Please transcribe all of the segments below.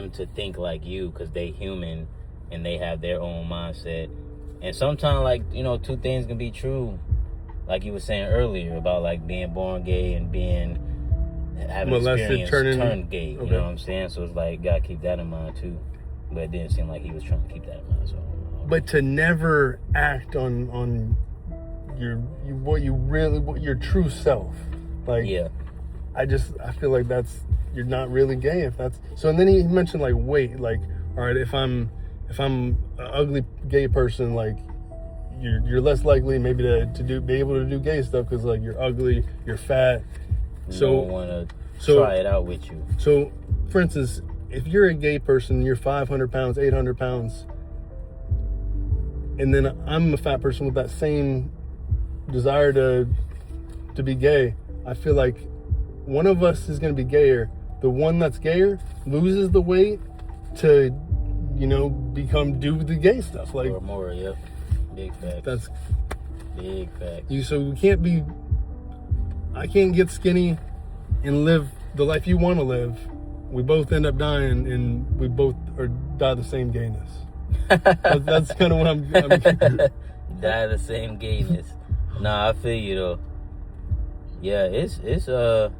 them to think like you because they human and they have their own mindset. And sometimes, like, you know, two things can be true. Like you were saying earlier about, like, being born gay and having experience turn gay. You know what I'm saying? So it's like, gotta keep that in mind, too. But it didn't seem like he was trying to keep that in mind. So, but to never act on what your true self. Like, yeah. I feel like you're not really gay if that's so. And then he mentioned like weight, like, all right, if I'm an ugly gay person, like you're less likely maybe to be able to do gay stuff because like you're ugly, you're fat. So want to try it out with you. So, for instance, if you're a gay person, you're 500 pounds, 800 pounds, and then I'm a fat person with that same desire to be gay, I feel like one of us is going to be gayer. The one that's gayer loses the weight to, you know, do the gay stuff. Like, or more, yep. Big facts. That's big facts. So I can't get skinny and live the life you want to live. We both end up dying and we both die the same gayness. That's kind of what I'm die the same gayness. Nah, I feel you though. Yeah, it's the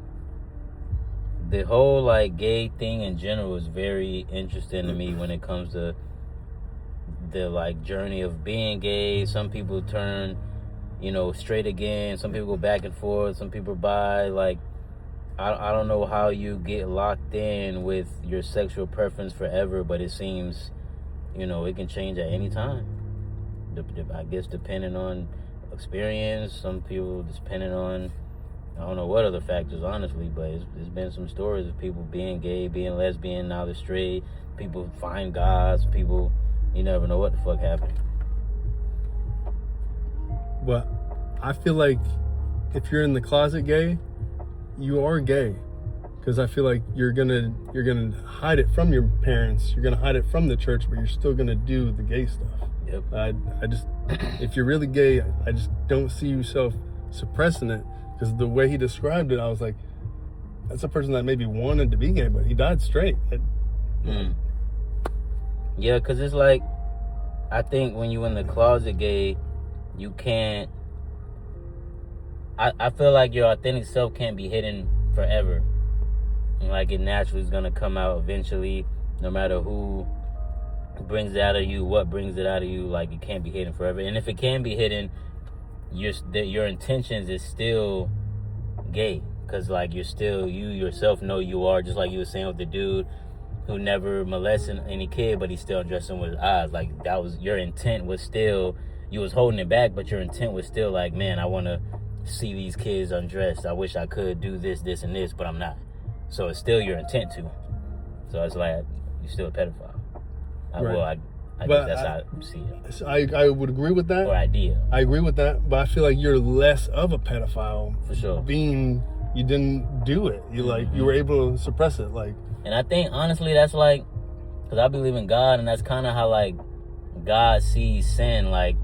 whole like gay thing in general is very interesting to me when it comes to the like journey of being gay. Some people turn, you know, straight again. Some people go back and forth. Some people bi. Like, I don't know how you get locked in with your sexual preference forever, but it seems, you know, it can change at any time. I guess depending on experience. Some people depending on, I don't know what other factors, honestly, but there's been some stories of people being gay, being lesbian, now they're straight. People find gods. People, you never know what the fuck happened. But I feel like if you're in the closet gay, you are gay, because I feel like you're gonna hide it from your parents, you're gonna hide it from the church, but you're still gonna do the gay stuff. Yep. I just, if you're really gay, I just don't see yourself suppressing it, because the way he described it, I was like, that's a person that maybe wanted to be gay, but he died straight. Yeah, because it's like, I think when you're in the closet gay, you can't, I feel like your authentic self can't be hidden forever. And like, it naturally is going to come out eventually, no matter who brings it out of you, what brings it out of you. Like, it can't be hidden forever. And if it can be hidden, your intentions is still gay, because like, you're still, you yourself know you are, just like you were saying with the dude who never molested any kid, but he still undressed him with his eyes. Like, that was, your intent was still, you was holding it back, but your intent was still like, man, I want to see these kids undressed. I wish I could do this, this, and this, but I'm not. So it's still your intent to. So it's like, you're still a pedophile. Right. I guess that's how I see it. I would agree with that. Or idea. I agree with that, but I feel like you're less of a pedophile. For sure. Being, you didn't do it. You you were able to suppress it. Like, and I think, honestly, that's like, because I believe in God, and that's kind of how, like, God sees sin. Like,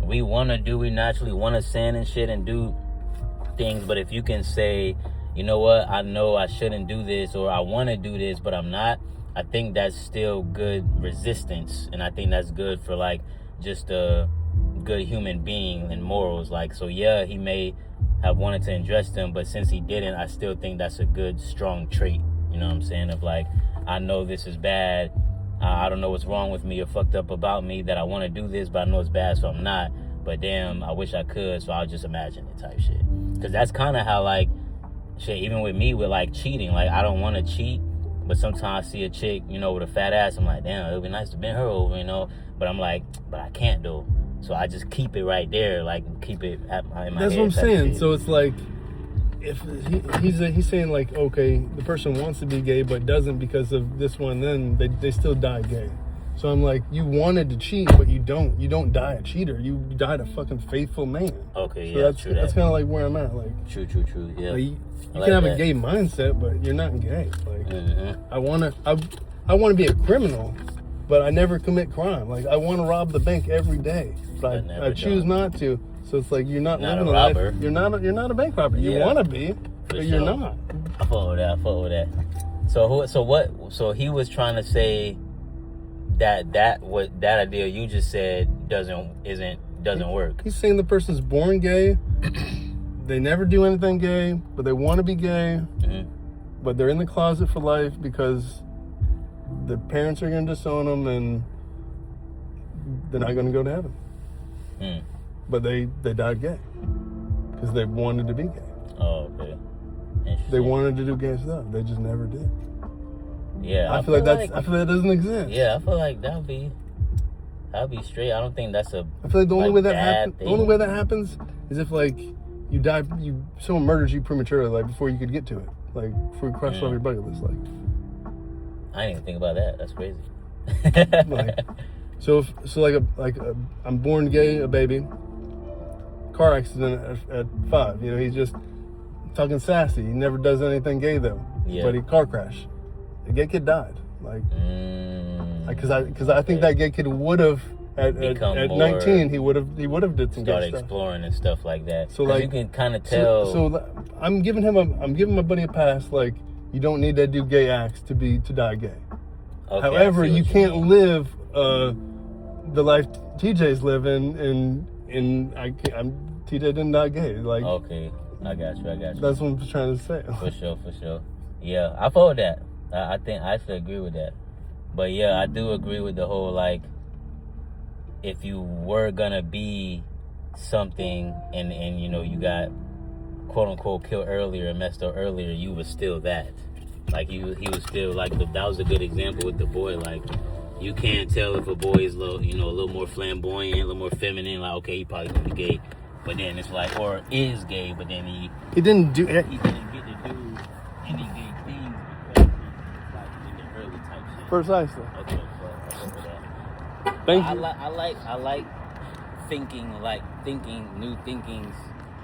we naturally want to sin and shit and do things, but if you can say, you know what, I know I shouldn't do this, or I want to do this, but I'm not, I think that's still good resistance, and I think that's good for, like, just a good human being and morals. Like, so yeah, he may have wanted to undress them, but since he didn't, I still think that's a good, strong trait. You know what I'm saying? Of like, I know this is bad. I don't know what's wrong with me or fucked up about me that I want to do this, but I know it's bad, so I'm not. But damn, I wish I could, so I'll just imagine it type shit. Because that's kind of how, like, shit, even with me, with, like, cheating. Like, I don't want to cheat, but sometimes I see a chick, you know, with a fat ass. I'm like, damn, it would be nice to bend her over, you know. But I'm like, but I can't, though. So I just keep it right there, like, keep it in my head. That's what I'm saying. So it's like, if he's saying, like, okay, the person wants to be gay but doesn't because of this one, then they still die gay. So I'm like, you wanted to cheat, but you don't die a cheater. You died a fucking faithful man. Okay, so yeah, that's true. That's kind of like where I'm at. Like, true, yeah. Like, you can have a gay mindset, but you're not gay. Like, I want to be a criminal, but I never commit crime. Like, I want to rob the bank every day, but I choose not to. So it's like, you're not living a life. You're not a bank robber. You want to be, but you're not. I fuck with that. So he was trying to say that idea you just said doesn't work. He's saying the person's born gay. They never do anything gay, but they want to be gay. Mm-hmm. But they're in the closet for life because their parents are going to disown them and they're not going to go to heaven. Mm. But they died gay because they wanted to be gay. Oh, okay. They wanted to do gay stuff. They just never did. Yeah, I feel like that doesn't exist. Yeah, I feel like that'll be straight. I don't think that's a. I feel like the only way that bad happens. The only way that happens is if like you die, someone murders you prematurely, like before you could get to it, like before you cross off your bucket list, like. I didn't even think about that. That's crazy. I'm born gay, a baby. Car accident at 5. You know, he's just talking sassy. He never does anything gay though. Yeah. But he car crash. The gay kid died. Like, because I think that gay kid would have at 19 he would have did some started gay stuff. Exploring and stuff like that. So like you can kind of tell. So I'm giving my buddy a pass. Like, you don't need to do gay acts to die gay. Okay, however, you can't live the life TJ's living, and TJ didn't die gay. Like, okay, I got you. That's what I'm trying to say. For sure. Yeah, I follow that. I think I actually agree with that. But yeah, I do agree with the whole like, if you were gonna be something and you know you got quote unquote killed earlier and messed up earlier, you was still that. Like he was still like that was a good example with the boy. Like, you can't tell if a boy is a little more flamboyant, a little more feminine. Like, okay, he probably gonna be gay, but then it's like, or is gay, but then he didn't do it. He didn't get to do any gay things because like in the early type shit. Precisely. Okay, so I remember that. Thank you. I like thinking new thinkings,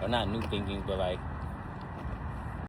or not new thinkings, but like